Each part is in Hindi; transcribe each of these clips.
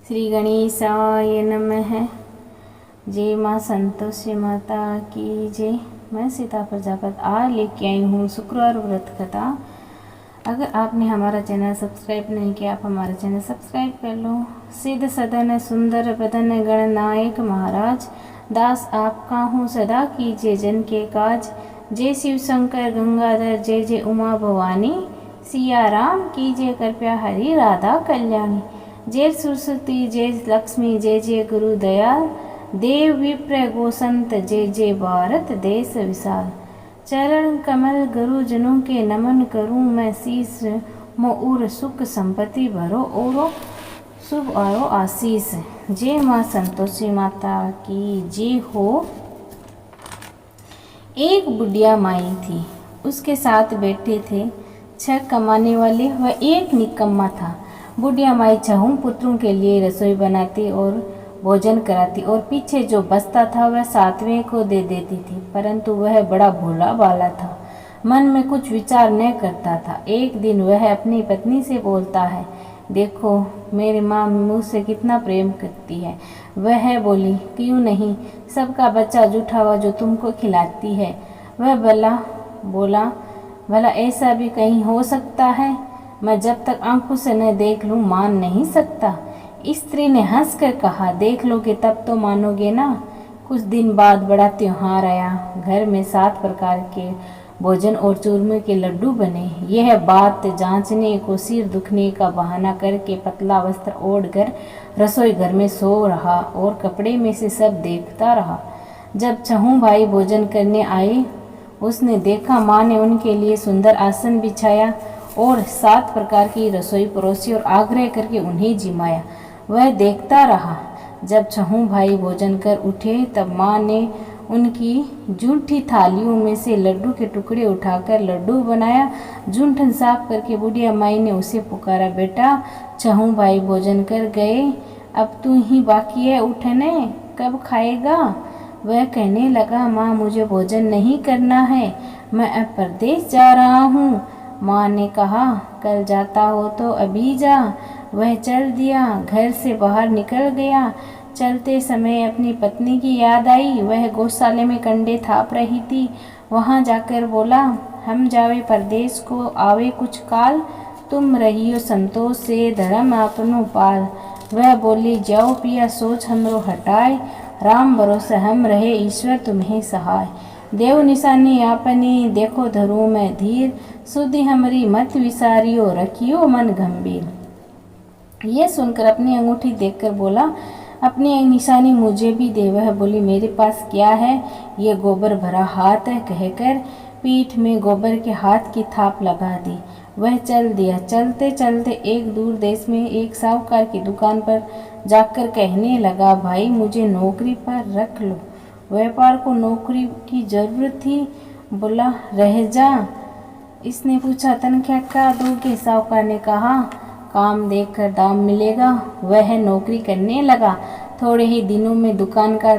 श्री गणेशाय नमः। जय माँ संतोषी माता की जय। मैं सीता प्रजापत आज लेके आई हूँ शुक्रवार व्रत कथा। अगर आपने हमारा चैनल सब्सक्राइब नहीं किया, आप हमारा चैनल सब्सक्राइब कर लो। सिद्ध सदन सुंदर बदन गणनायक महाराज, दास आपका हूँ सदा कीजिए जन के काज। जय शिव शंकर गंगाधर, जय जय उमा भवानी, सिया राम कीजिए कृपया हरि राधा कल्याणी। जय सरस्वती जय लक्ष्मी, जय जय गुरु दयाल, देव विप्र गोसंत, जय जय भारत देश विशाल। चरण कमल गुरुजनों के नमन करूं मैं, शीस मोर सुख संपत्ति भरो ओरो शुभ आरो आशीष। जय माँ संतोषी माता की जय हो। एक बुढ़िया माई थी, उसके साथ बैठे थे 6 कमाने वाले व एक निकम्मा था। बुढ़िया माई 6 पुत्रों के लिए रसोई बनाती और भोजन कराती और पीछे जो बचता था वह 7वें को दे देती थी, परंतु वह बड़ा भोला भाला था, मन में कुछ विचार न करता था। एक दिन वह अपनी पत्नी से बोलता है, देखो मेरी माँ मुझसे कितना प्रेम करती है। वह बोली, क्यों नहीं, सबका बच्चा जूठा हुआ जो तुमको खिलाती है। वह बोला भला ऐसा भी कहीं हो सकता है, मैं जब तक आंखों से न देख लूं मान नहीं सकता। स्त्री ने हंसकर कहा, देख लोगे तब तो मानोगे ना। कुछ दिन बाद बड़ा त्योहार आया। घर में 7 प्रकार के भोजन और चूरमे के लड्डू बने। यह बात जांचने को सिर दुखने का बहाना करके पतला वस्त्र ओढ़कर रसोई घर में सो रहा और कपड़े में से सब देखता रहा। जब 6 भाई भोजन करने आए, उसने देखा माँ ने उनके लिए सुंदर आसन बिछाया और 7 प्रकार की रसोई परोसी और आग्रह करके उन्हें जिमाया। वह देखता रहा। जब 6 भाई भोजन कर उठे तब माँ ने उनकी जूठी थालियों में से लड्डू के टुकड़े उठाकर लड्डू बनाया। जूठन साफ करके बुढ़िया माई ने उसे पुकारा, बेटा 6 भाई भोजन कर गए, अब तू ही बाकी है, उठने कब खाएगा। वह कहने लगा, माँ मुझे भोजन नहीं करना है, मैं अब परदेश जा रहा हूँ। माँ ने कहा, कल जाता हो तो अभी जा। वह चल दिया, घर से बाहर निकल गया। चलते समय अपनी पत्नी की याद आई। वह गौशाले में कंडे थाप रही थी। वहां जाकर बोला, हम जावे परदेश को आवे कुछ काल, तुम रहियो संतोष से धर्म आपनो पाल। वह बोली, जाओ पिया सोच हमरो हटाए, राम भरोसे हम रहे ईश्वर तुम्हें सहाय। देव निशानी आपनी देखो धरू में धीर, सुधि हमारी मत विसारियो रखियो मन गंभीर। यह सुनकर अपनी अंगूठी देखकर बोला, अपनी निशानी मुझे भी दे। वह बोली, मेरे पास क्या है, ये गोबर भरा हाथ है, कहकर पीठ में गोबर के हाथ की थाप लगा दी। वह चल दिया। चलते चलते एक दूर देश में एक साहूकार की दुकान पर जाकर कहने लगा, भाई मुझे नौकरी पर रख लो। व्यापार को नौकरी की जरूरत थी। बोला, रह जा। इसने पूछा, तनख्वाह क्या दोगे। साहूकार ने कहा, काम देखकर दाम मिलेगा। वह नौकरी करने लगा। थोड़े ही दिनों में दुकान का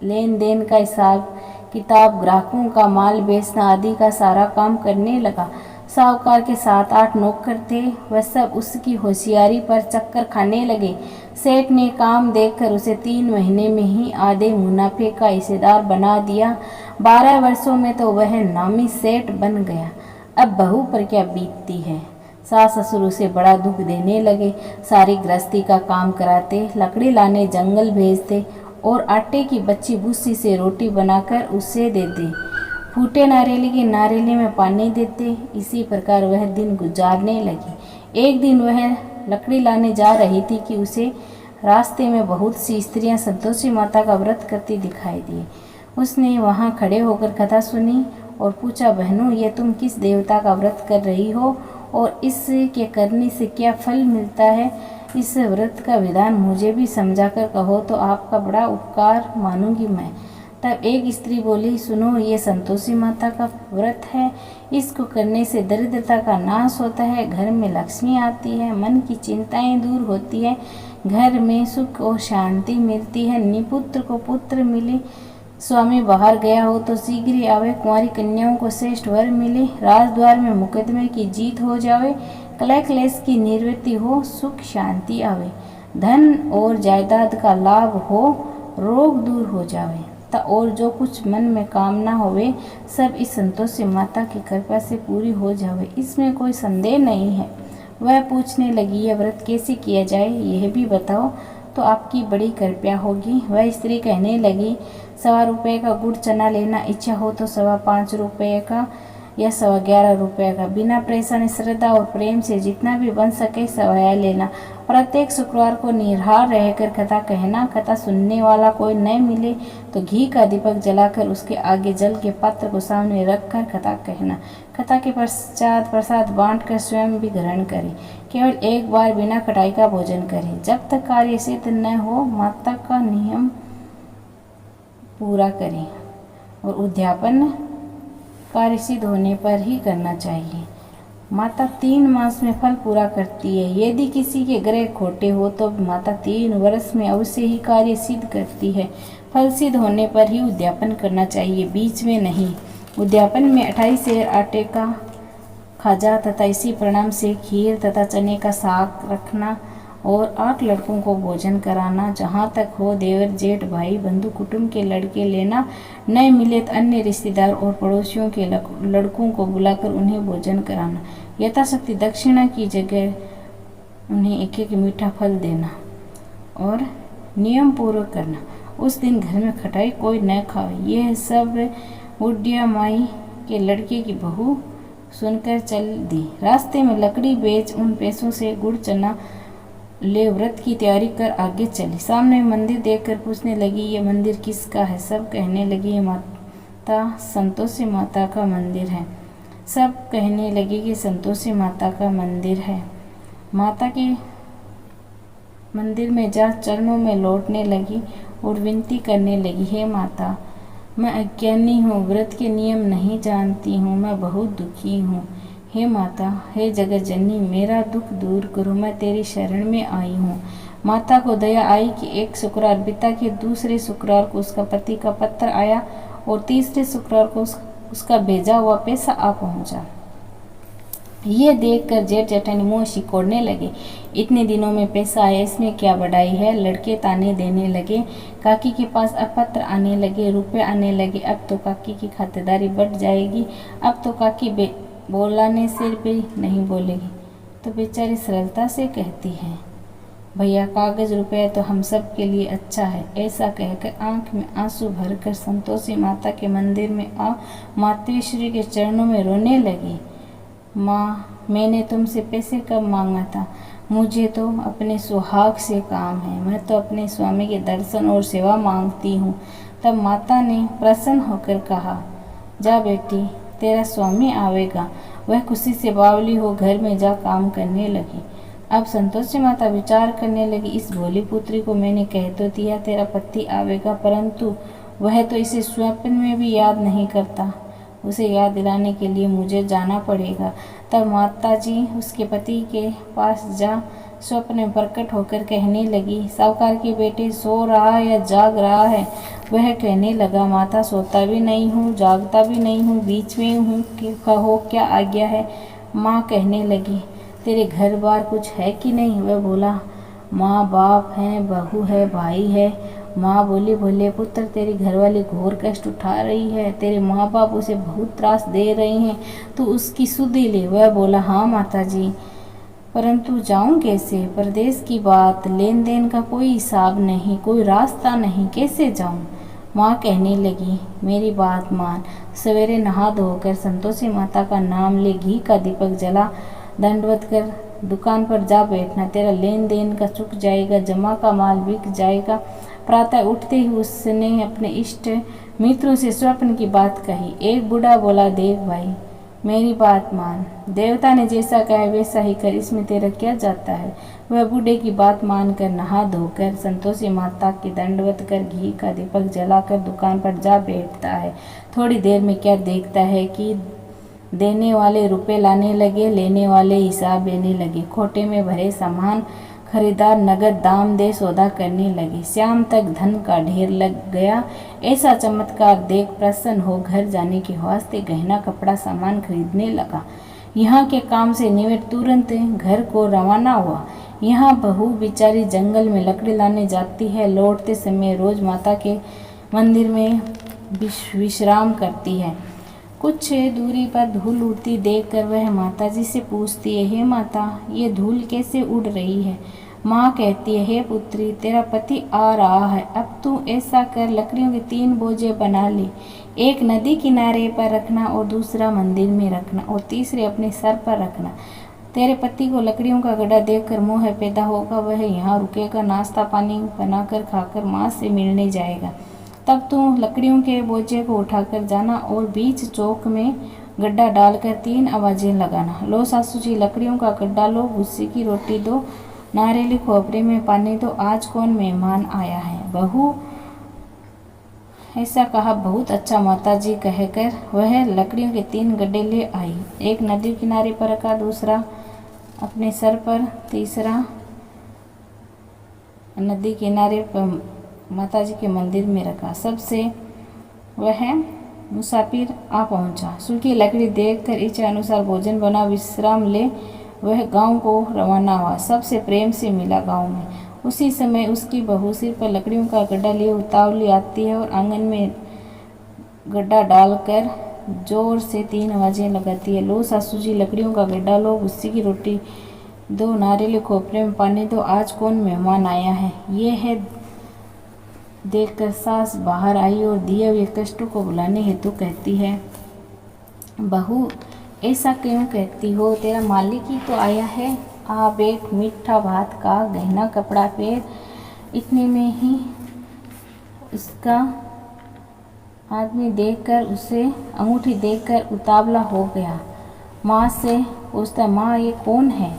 लेन देन का हिसाब किताब, ग्राहकों का माल बेचना आदि का सारा काम करने लगा। साहूकार के 7-8 नौकर थे, वह सब उसकी होशियारी पर चक्कर खाने लगे। सेठ ने काम देखकर उसे 3 महीने में ही आधे मुनाफे का हिस्सेदार बना दिया। 12 वर्षों में तो वह नामी सेठ बन गया। अब बहू पर क्या बीतती है। सास ससुर उसे बड़ा दुख देने लगे। सारी गृहस्थी का काम कराते, लकड़ी लाने जंगल भेजते और आटे की बची भूसी से रोटी बनाकर उसे देते। फूटे नारियल के नारियल में पानी देते। इसी प्रकार वह दिन गुजारने लगी। एक दिन वह लकड़ी लाने जा रही थी कि उसे रास्ते में बहुत सी स्त्रियां संतोषी माता का व्रत करती दिखाई दी। उसने वहां खड़े होकर कथा सुनी और पूछा, बहनों ये तुम किस देवता का व्रत कर रही हो और इसके करने से क्या फल मिलता है। इस व्रत का विधान मुझे भी समझाकर कहो तो आपका बड़ा उपकार मानूंगी मैं। तब एक स्त्री बोली, सुनो ये संतोषी माता का व्रत है, इसको करने से दरिद्रता का नाश होता है, घर में लक्ष्मी आती है, मन की चिंताएं दूर होती है, घर में सुख और शांति मिलती है, निपुत्र को पुत्र मिले, स्वामी बाहर गया हो तो शीघ्र ही आवे, कुंवारी कन्याओं को श्रेष्ठ वर मिले, राजद्वार में मुकदमे की जीत हो जावे, कलह क्लेश की निवृत्ति हो, सुख शांति आवे। धन और जायदाद का लाभ हो, रोग दूर हो जावे और जो कुछ मन में कामना होवे सब इस संतोषी माता की कृपा से पूरी हो जावे, इसमें कोई संदेह नहीं है। वह पूछने लगी, यह व्रत कैसे किया जाए यह भी बताओ तो आपकी बड़ी कृपा होगी। वह स्त्री कहने लगी, 1.25 रुपये का गुड़ चना लेना, इच्छा हो तो 5.25 रुपये का या 11.25 रुपये का। बिना परेशानी, श्रद्धा और प्रेम से जितना भी बन सके सवाया लेना। प्रत्येक शुक्रवार को निराहार रहकर कथा कहना। कथा सुनने वाला कोई न मिले तो घी का दीपक जलाकर उसके आगे जल के पात्र को सामने रखकर कथा कहना। कथा के पश्चात प्रसाद बांटकर स्वयं भी ग्रहण करें। केवल एक बार बिना कटाई का भोजन करें। जब तक कार्य सिद्ध न हो माता का नियम पूरा करें और उद्यापन कार्य सिद्ध होने पर ही करना चाहिए। माता 3 मास में फल पूरा करती है। यदि किसी के ग्रह खोटे हो तो माता 3 वर्ष में अवश्य ही कार्य सिद्ध करती है। फल सिद्ध होने पर ही उद्यापन करना चाहिए, बीच में नहीं। उद्यापन में 28 सेर आटे का खाजा तथा इसी प्रणाम से खीर तथा चने का साग रखना और 8 लड़कों को भोजन कराना। जहाँ तक हो देवर जेठ भाई बंधु कुटुंब के लड़के लेना, न मिले तो अन्य रिश्तेदार और पड़ोसियों के लड़कों को बुलाकर उन्हें भोजन कराना। यथाशक्ति दक्षिणा की जगह उन्हें एक एक मीठा फल देना और नियम पूर्वक करना। उस दिन घर में खटाई कोई न खाए। यह सब बुढ़िया माई के लड़के की बहू सुनकर चल दी। रास्ते में लकड़ी बेच उन पैसों से गुड़ चना ले व्रत की तैयारी कर आगे चली। सामने मंदिर देखकर पूछने लगी, ये मंदिर किसका है? सब कहने लगी, ये माता संतोषी माता का मंदिर है। सब कहने लगे कि संतोषी माता का मंदिर है। माता के मंदिर में जा चरणों में लौटने लगी और विनती करने लगी, हे माता, मैं अज्ञानी हूँ, व्रत के नियम नहीं जानती हूँ, मैं बहुत दुखी हूँ। हे माता, हे जगत जननी, मेरा दुख दूर करो, मैं तेरी शरण में आई हूँ। माता को दया आई कि एक शुक्रवार बीता के दूसरे शुक्रवार को उसका पति का पत्र आया और तीसरे शुक्रवार को उसका भेजा हुआ पैसा आ पहुँचा। ये देखकर जेठ जेठानी मुँह सिकोड़ने लगे। इतने दिनों में पैसा आया, इसमें क्या बढ़ाई है? लड़के ताने देने लगे। काकी के पास अब पत्र आने लगे, रुपए आने लगे। अब तो काकी की खातिरदारी बढ़ जाएगी। अब तो काकी बोलाने से भी नहीं बोलेगी तो बेचारी सरलता से कहती है, भैया कागज रुपया तो हम सब के लिए अच्छा है। ऐसा कहकर आंख में आंसू भरकर संतोषी माता के मंदिर में आ मातेश्वरी के चरणों में रोने लगी। माँ, मैंने तुमसे पैसे कब मांगा था? मुझे तो अपने सुहाग से काम है, मैं तो अपने स्वामी के दर्शन और सेवा मांगती हूँ। तब माता ने प्रसन्न होकर कहा, जा बेटी, तेरा स्वामी आवेगा। वह खुशी से बावली हो घर में जा काम करने लगी। अब संतोषी माता विचार करने लगी, इस भोली पुत्री को मैंने कह तो दिया तेरा पति आवेगा, परंतु वह तो इसे स्वप्न में भी याद नहीं करता। उसे याद दिलाने के लिए मुझे जाना पड़ेगा। तब माता जी उसके पति के पास जा स्वप्न में प्रकट होकर कहने लगी, साहूकार के बेटे सो रहा या जाग रहा है? वह कहने लगा, माता सोता भी नहीं हूँ, जागता भी नहीं हूँ, बीच में हूँ, कहो क्या आज्ञा है? माँ कहने लगी, तेरे घर बार कुछ है कि नहीं? वह बोला, माँ बाप हैं, बहू है, भाई है। माँ बोली, बोले पुत्र, तेरी घरवाली घोर कष्ट उठा रही है, तेरे माँ बाप उसे बहुत त्रास दे रहे हैं, तू उसकी सुधि ले। वह बोला, हाँ माता जी, परंतु जाऊं कैसे? परदेश की बात, लेन देन का कोई हिसाब नहीं, कोई रास्ता नहीं, कैसे जाऊं? माँ कहने लगी, मेरी बात मान, सवेरे नहा धोकर संतोषी माता का नाम ले, घी का दीपक जला, दंडवत कर दुकान पर जा बैठना। तेरा लेन देन का चुक जाएगा, जमा का माल बिक जाएगा। प्रातः उठते ही उसने अपने इष्ट मित्रों से स्वप्न की बात कही। एक बूढ़ा बोला, देख भाई, मेरी बात मान, देवता ने जैसा कहा वैसा ही कर, इसमें तेरा क्या जाता है? वह बूढ़े की बात मानकर नहा धोकर संतोषी माता की दंडवत कर घी का दीपक जलाकर दुकान पर जा बैठता है। थोड़ी देर में क्या देखता है कि देने वाले रुपए लाने लगे, लेने वाले हिसाब लेने लगे। खोटे में भरे सामान खरीदार नगद दाम दे सौदा करने लगे। शाम तक धन का ढेर लग गया। ऐसा चमत्कार देख प्रसन्न हो घर जाने के वास्ते गहना कपड़ा सामान खरीदने लगा। यहाँ के काम से निवृत्त तुरंत घर को रवाना हुआ। यहाँ बहू बेचारी जंगल में लकड़ी लाने जाती है। लौटते समय रोज माता के मंदिर में विश्राम करती है। कुछ दूरी पर धूल उड़ती देखकर वह माताजी से पूछती है, हे माता, ये धूल कैसे उड़ रही है? माँ कहती है, हे पुत्री, तेरा पति आ रहा है। अब तू ऐसा कर, लकड़ियों के 3 बोझे बना ले। एक नदी किनारे पर रखना और दूसरा मंदिर में रखना और तीसरे अपने सर पर रखना। तेरे पति को लकड़ियों का गड्ढा देखकर मोह पैदा होगा। वह यहाँ रुकेगा, नाश्ता पानी बनाकर खाकर माँ से मिलने जाएगा। तब तू लकड़ियों के बोझे को उठाकर जाना और बीच चौक में गड्ढा डालकर 3 आवाजें लगाना। लो सासू जी, लकड़ियों का गड्ढा लो, भूसी की रोटी दो, नारियल खोपरे में पानी दो, आज कौन मेहमान आया है। बहू ऐसा कहा, बहुत अच्छा माताजी कहकर वह लकड़ियों के 3 गड्ढे ले आई। एक नदी किनारे पर रखा, दूसरा अपने सर पर, तीसरा नदी किनारे पर माताजी के मंदिर में रखा। सबसे वह मुसाफिर आ पहुंचा। सूखी लकड़ी देखकर इच्छा अनुसार भोजन बना, विश्राम ले वह गांव को रवाना हुआ। सबसे प्रेम से मिला गांव में। उसी समय उसकी बहू सिर पर लकड़ियों का गड्ढा लिए उतावली आती है और आंगन में गड्ढा डालकर जोर से 3 आवाजें लगाती है। लो सासू जी, लकड़ियों का गड्ढा लो, भुस्सी की रोटी दो, नारियल खोपरे में पानी दो, आज कौन मेहमान आया है। ये है देखकर सास बाहर आई और दिए हुए कष्टों को बुलाने हेतु कहती है, बहू ऐसा क्यों कहती हो? तेरा मालिक ही तो आया है। आ बैठ, मीठा भात का, गहना कपड़ा पहन। इतने में ही उसका आदमी देखकर उसे अंगूठी देखकर उतावला हो गया। माँ से पूछता, माँ ये कौन है?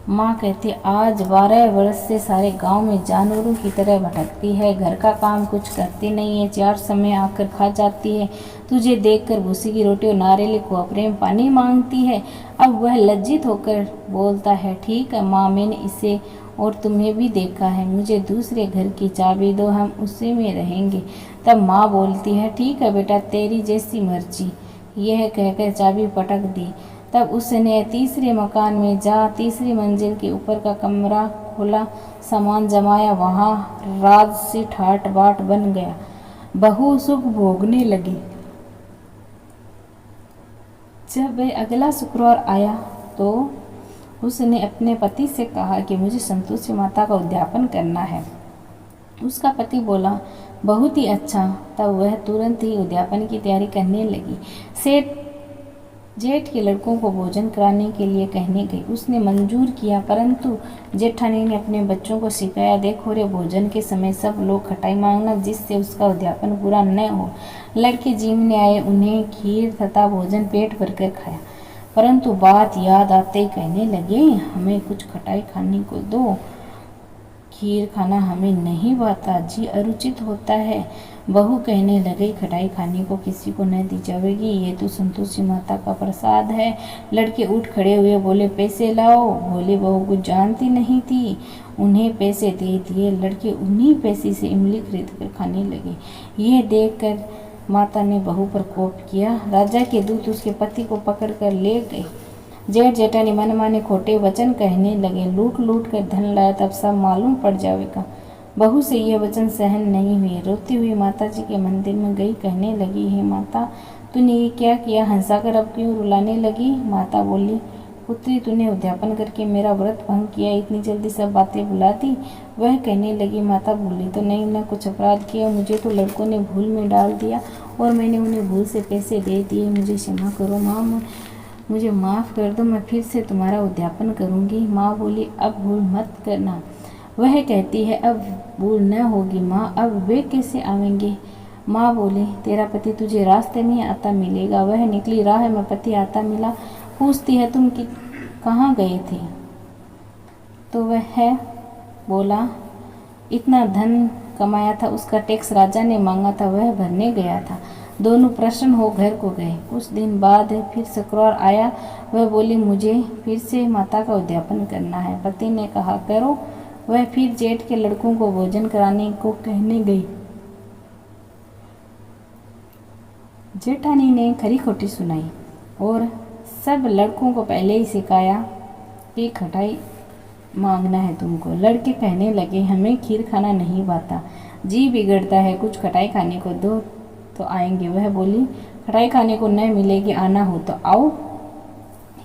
माँ कहती, आज 12 वर्ष से सारे गांव में जानवरों की तरह भटकती है, घर का काम कुछ करती नहीं है, 4 समय आकर खा जाती है। तुझे देखकर भूसी की रोटी और नारियल खोपरे में पानी मांगती है। अब वह लज्जित होकर बोलता है, ठीक है माँ, मैंने इसे और तुम्हें भी देखा है, मुझे दूसरे घर की चाबी दो, हम उसी में रहेंगे। तब माँ बोलती है, ठीक है बेटा, तेरी जैसी मर्जी। यह कहकर चाबी पटक दी। तब उसने तीसरे मकान में जा तीसरी मंजिल के ऊपर का कमरा खोला, सामान जमाया, वहाँ राज से ठाट बाट बन गया। बहू सुख भोगने लगी। जब वह अगला शुक्रवार आया तो उसने अपने पति से कहा कि मुझे संतोषी माता का उद्यापन करना है। उसका पति बोला, बहुत ही अच्छा। तब वह तुरंत ही उद्यापन की तैयारी करने लगी। सेठ जेठ के लड़कों को भोजन कराने के लिए कहने गई। उसने मंजूर किया, परंतु जेठानी ने अपने बच्चों को सिखाया, देखो रे, भोजन के समय सब लोग खटाई मांगना, जिससे उसका उद्यापन पूरा न हो। लड़के जीमने आए, उन्हें खीर तथा भोजन पेट भरकर खाया, परंतु बात याद आते ही कहने लगे, हमें कुछ खटाई खाने को दो, खीर खाना हमें नहीं भाता जी, अरुचित होता है। बहू कहने लगी, खटाई खाने को किसी को न दी जाएगी, ये तो संतोषी माता का प्रसाद है। लड़के उठ खड़े हुए बोले, पैसे लाओ। भोली बहू कुछ जानती नहीं थी, उन्हें पैसे दे दिए। लड़के उन्हीं पैसे से इमली खरीद कर खाने लगे। यह देखकर माता ने बहू पर कोप किया। राजा के दूत उसके पति को पकड़ कर ले गए। जेठ जेठानी मन माने खोटे वचन कहने लगे, लूट लूट कर धन लाया, तब सब मालूम पड़ जाएगा। बहू से यह वचन सहन नहीं हुए। रोती हुई माता जी के मंदिर में गई, कहने लगी, हे माता, तूने ये क्या किया? हंसाकर अब क्यों रुलाने लगी? माता बोली, पुत्री, तूने उद्यापन करके मेरा व्रत भंग किया, इतनी जल्दी सब बातें भुला दी। वह कहने लगी, माता भूली तो नहीं, मैं कुछ अपराध किया, मुझे तो लड़कों ने भूल में डाल दिया और मैंने उन्हें भूल से पैसे दे दिए, मुझे क्षमा करो माँ, मुझे माफ़ कर दो, मैं फिर से तुम्हारा उद्यापन करूँगी। माँ बोली, अब भूल मत करना। वह कहती है, अब भूल न होगी माँ, अब वे कैसे आवेंगे? माँ बोली, तेरा पति तुझे रास्ते में आता मिलेगा। वह निकली राह में पति आता मिला। पूछती है, तुम कहाँ गए थे? तो वह बोला, इतना धन कमाया था, उसका टैक्स राजा ने मांगा था, वह भरने गया था। दोनों प्रसन्न हो घर को गए। कुछ दिन बाद फिर शुक्रवार आया। वह बोली, मुझे फिर से माता का उद्यापन करना है। पति ने कहा, करो। वह फिर जेठ के लड़कों को भोजन कराने को कहने गई। जेठानी ने खरी खोटी सुनाई और सब लड़कों को पहले ही सिखाया कि खटाई मांगना है तुमको। लड़के कहने लगे, हमें खीर खाना नहीं आता, जी बिगड़ता है, कुछ खटाई खाने को दो तो आएंगे। वह बोली, खटाई खाने को न मिलेगी, आना हो तो आओ।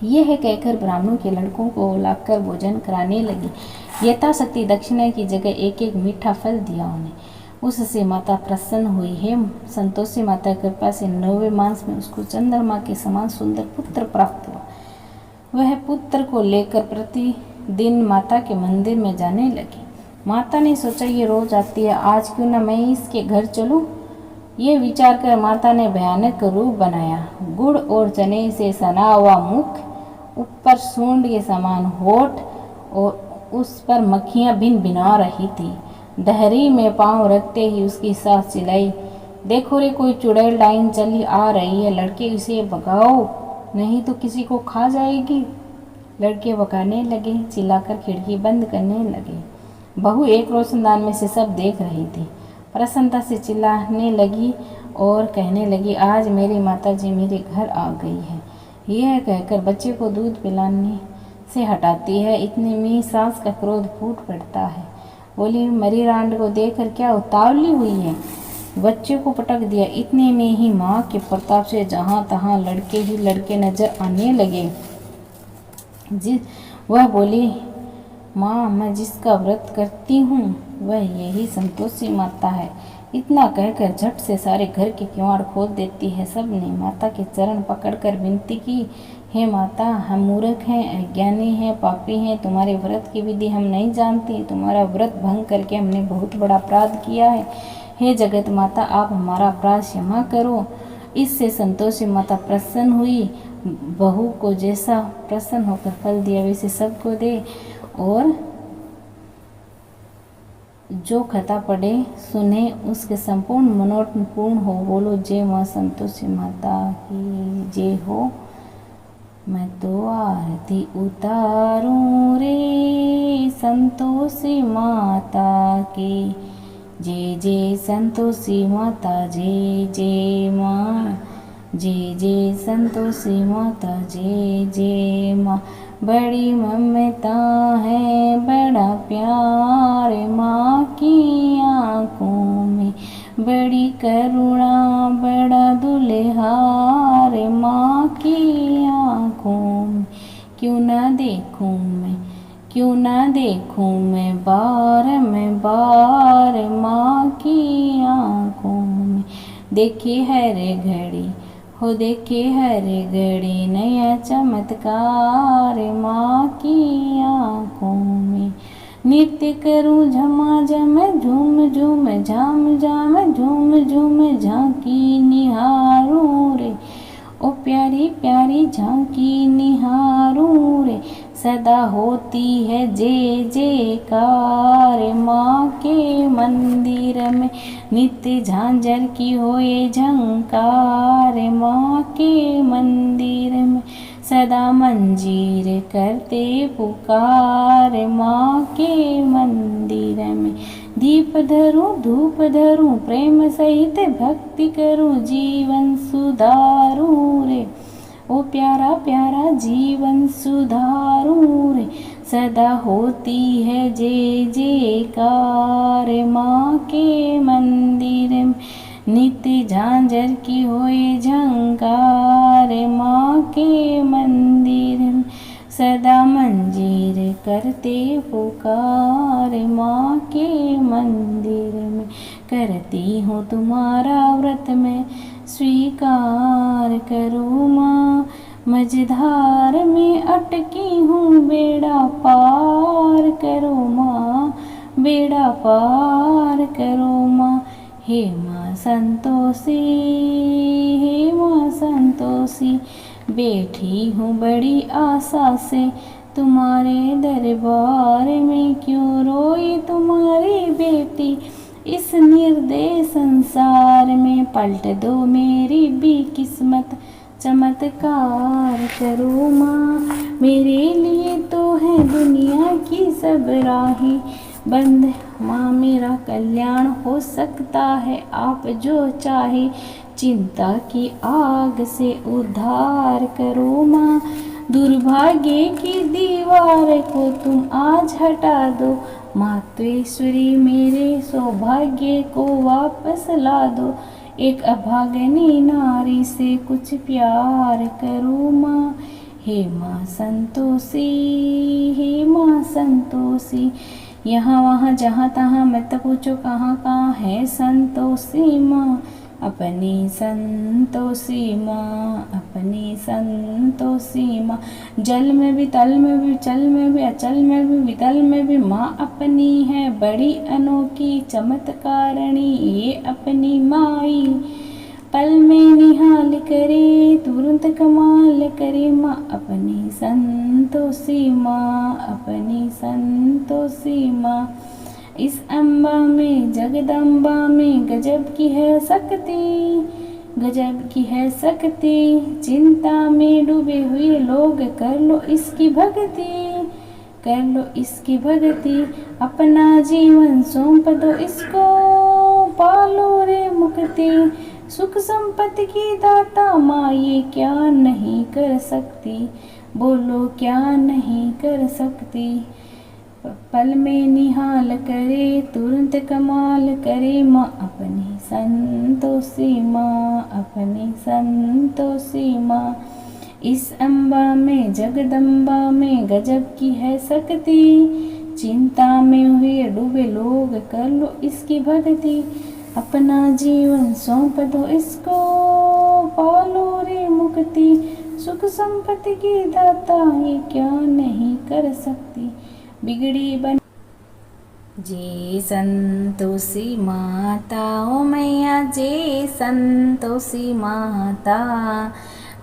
यह कहकर ब्राह्मणों के लड़कों को लाकर भोजन कराने लगी। यथाशक्ति दक्षिणा की जगह एक एक मीठा फल दिया उन्हें। उससे माता प्रसन्न हुई है। संतोषी माता कृपा से 9वें मास में उसको चंद्रमा के समान सुंदर पुत्र प्राप्त हुआ। वह पुत्र को लेकर प्रतिदिन माता के मंदिर में जाने लगी। माता ने सोचा, ये रोज आती है, आज क्यों न मैं इसके घर चलूं। ये विचार कर माता ने भयानक रूप बनाया। गुड़ और चने से सना हुआ मुख, ऊपर सूंड के समान होठ और उस पर मक्खियां भिन भिना रही थी। डहरी में पांव रखते ही उसकी सास चिल्लाई, देखो रे, कोई चुड़ैल डाइन चली आ रही है, लड़के इसे भगाओ नहीं तो किसी को खा जाएगी। लड़के भगाने लगे, चिल्लाकर खिड़की बंद करने लगे। बहू एक रोशनदान में से सब देख रही थी। प्रसन्नता से चिल्लाने लगी और कहने लगी, आज मेरी माताजी मेरे घर आ गई है। यह कहकर बच्चे को दूध पिलाने से हटाती है। इतने में सास का क्रोध फूट पड़ता है। बोली, मरी रांड को देखकर क्या उतावली हुई है। बच्चे को पटक दिया। इतने में ही माँ के प्रताप से जहाँ तहाँ लड़के ही लड़के नजर आने लगे। वह बोली, माँ, मैं जिसका व्रत करती हूँ वह यही संतोषी माता है। इतना कहकर झट से सारे घर के किवाड़ खोल देती है। सब ने माता के चरण पकड़कर विनती की, हे माता, हम मूर्ख हैं, अज्ञानी हैं, पापी हैं, तुम्हारे व्रत की विधि हम नहीं जानती। तुम्हारा व्रत भंग करके हमने बहुत बड़ा अपराध किया है। हे जगत माता, आप हमारा अपराध क्षमा करो। इससे संतोषी माता प्रसन्न हुई। बहू को जैसा प्रसन्न होकर फल दिया वैसे सबको दे, और जो खता पड़े सुने उसके संपूर्ण मनोरथ पूर्ण हो। बोलो जय माँ संतोषी माता की जय हो। मैं तो आरती उतारूं रे संतोषी माता की, जय जय संतोषी माता, जय जय माँ, जय जय संतोषी माता, जय जय माँ। बड़ी ममता है, बड़ा प्यार माँ की आँखों में, बड़ी करुणा, बड़ा दुल्हार माँ की आँखों में। क्यों ना देखूं मैं, क्यों ना देखूं मैं बार में बार माँ की आँखों में। देखे हर घड़ी हो, देखे हर घड़ी नया चमत्कार माँ की आँखों में। नृत्य करूं झमाझम, झूम झूम झाम झाम, झूम झूम झांकी निहारूं रे, ओ प्यारी प्यारी झांकी निहारूं रे। सदा होती है जय जयकार माँ के मंदिर में, नित्य झांझर की होए झंकार माँ के मंदिर में। सदा मंजीर करते पुकार माँ के मंदिर में। दीप धरूं धूप धरूं प्रेम सहित भक्ति करूं, जीवन सुधारूं रे, ओ प्यारा प्यारा जीवन सुधारूं रे। सदा होती है जय जयकार माँ के मंदिर में, नित्य झांझर की होए झंकार माँ के मंदिर में। सदा मंजीर करते पुकार माँ के मंदिर में। करती हूँ तुम्हारा व्रत में स्वीकार करो माँ, मझधार में अटकी हूँ, बेड़ा पार करो माँ, बेड़ा पार करो माँ। हे माँ संतोषी, हे माँ संतोषी, बैठी हूँ बड़ी आशा से तुम्हारे दरबार में। क्यों रोई तुम्हारी बेटी इस निर्दय संसार में, पलट दो मेरी भी किस्मत, चमत्कार करो माँ। मेरे लिए तो है दुनिया की सब राहें बंद माँ, मेरा कल्याण हो सकता है आप जो चाहे। चिंता की आग से उद्धार करो माँ, दुर्भाग्य की दीवार को तुम आज हटा दो। मातेश्वरी मेरे सौभाग्य को वापस ला दो, एक अभागनी नारी से कुछ प्यार करो माँ। हे माँ संतोषी, हे माँ संतोषी, यहाँ वहाँ जहाँ तहाँ मत पूछो कहाँ कहाँ है संतोषी माँ। अपनी संतोषी माँ, अपनी संतोषी माँ, जल में भी तल में भी चल में भी अचल में भी वितल में भी माँ अपनी है बड़ी अनोखी चमत्कारिणी ये अपनी माई। पल में निहाल करे तुरंत कमाल करे माँ अपनी संतोषी माँ, अपनी संतोषी माँ। इस अम्बा में जगदम्बा में गजब की है शक्ति, गजब की है शक्ति, चिंता में डूबे हुए लोग कर लो इसकी भक्ति, कर लो इसकी भक्ति। अपना जीवन सौंप दो इसको, पालो रे मुक्ति, सुख संपत्ति की दाता माँ ये क्या नहीं कर सकती, बोलो क्या नहीं कर सकती। पल में निहाल करे तुरंत कमाल करे माँ अपनी संतोषी माँ, अपनी संतोषी माँ। इस अम्बा में जगदम्बा में गजब की है शक्ति, चिंता में हुए डूबे लोग कर लो इसकी भक्ति। अपना जीवन सौंप दो इसको, पालो रे मुक्ति, सुख संपत्ति की दाता ये क्या नहीं कर सकती, बिगड़ी बन। जय संतोषी माता ओ मैया, जय संतोषी माता,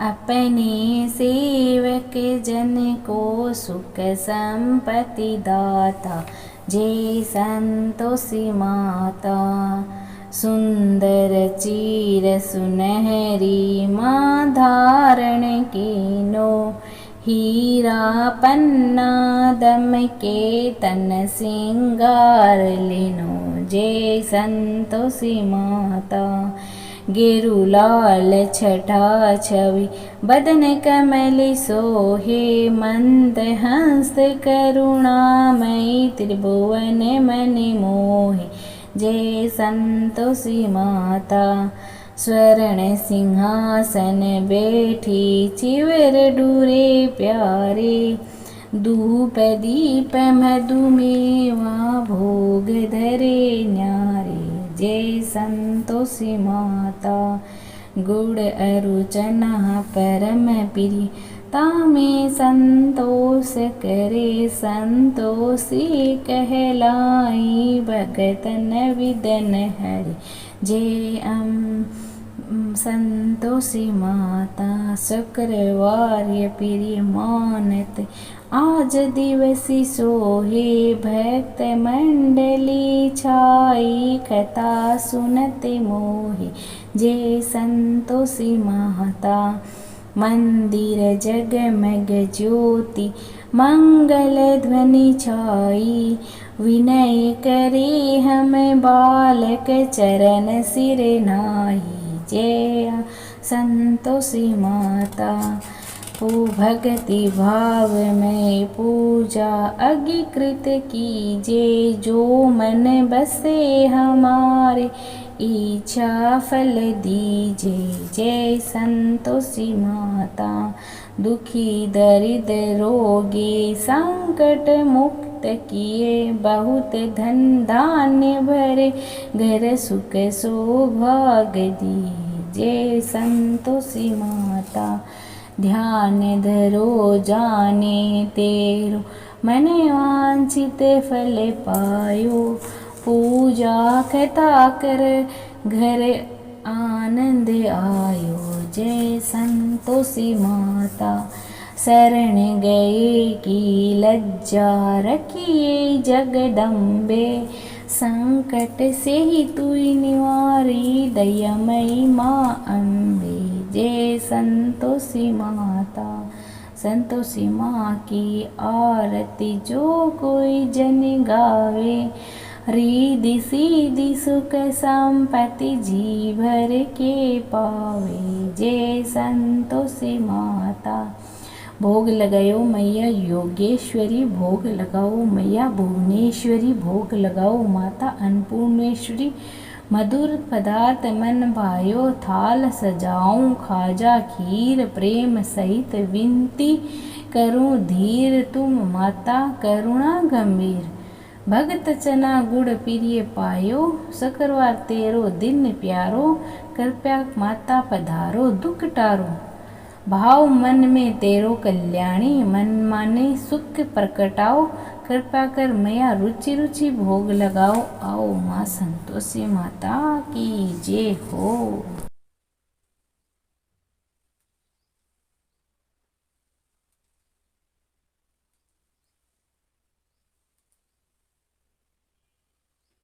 अपने सेवक जन को सुख संपत्ति दाता। जय संतोषी माता, सुंदर चीर सुनहरी माँ धारण कीनो, हीरा पन्ना दम के तन सिंगार लेनो। जय संतोषी माता, गेरु लाल छठा छवि बदन कमल सोहे, मंद हंस करुणामयी त्रिभुवन मन मोहे। जय संतोषी माता, स्वर्ण सिंहासन बैठी चिवर डूरे प्यारे, धूप दीप मधुमेवा भोग धरे न्यारे। जय संतोषी माता, गुड़ अरु चना परम प्रिय, तामे संतोष करे संतोषी कहलाई, भगतन विदन हरि। जय संतोषी माता, शुक्रवार प्रिय मानत आज दिवसी सोहे, भक्त मंडली छाई कथा सुनत मोहे। जय संतोषी माता, मंदिर जगमग ज्योति मंगल ध्वनि छाई, विनय करे हम बालक चरण सिर नाई। जय संतोषी माता, भक्ति भाव में पूजा अगिकृत कीजे, जो मन बसे हमारे इच्छा फल दीजे। जय संतोषी माता, दुखी दरिद्र रोगी संकट मुक्त किए, बहुत धन धान्य भरे घर सुख सौभाग दिए। जय संतोषी माता, ध्यान धरो जाने तेरो, मन वांछित फल पायो, पूजा कथा कर घर आनंद आयो। जय संतोषी माता, शरण गए की लज्जा रखिए जगदम्बे, संकट से ही तुई निवारी दयामयी माँ अम्बे। जय संतोषी माता, संतोषी माँ की आरती जो कोई जन गावे, रिधि सीधि सुख संपत्ति जी भर के पावे, जय संतोषी माता। भोग लगाओ मैया योगेश्वरी, भोग लगाओ मैया भुवनेश्वरी, भोग लगाओ माता अन्नपूर्णेश्वरी। मधुर पदार्थ मन भायो, थाल सजाऊं खाजा खीर, प्रेम सहित विनती करूं धीर, तुम माता करुणा गंभीर। भगत चना गुड़ प्रिय पायो, शुक्रवार तेरो दिन प्यारो, कृपया माता पधारो दुख टारो। भाव मन में तेरो कल्याणी, मन माने सुख प्रकटाओ, कृपा कर मैया रुचि रुचि भोग लगाओ। आओ माँ संतोषी माता की जय हो।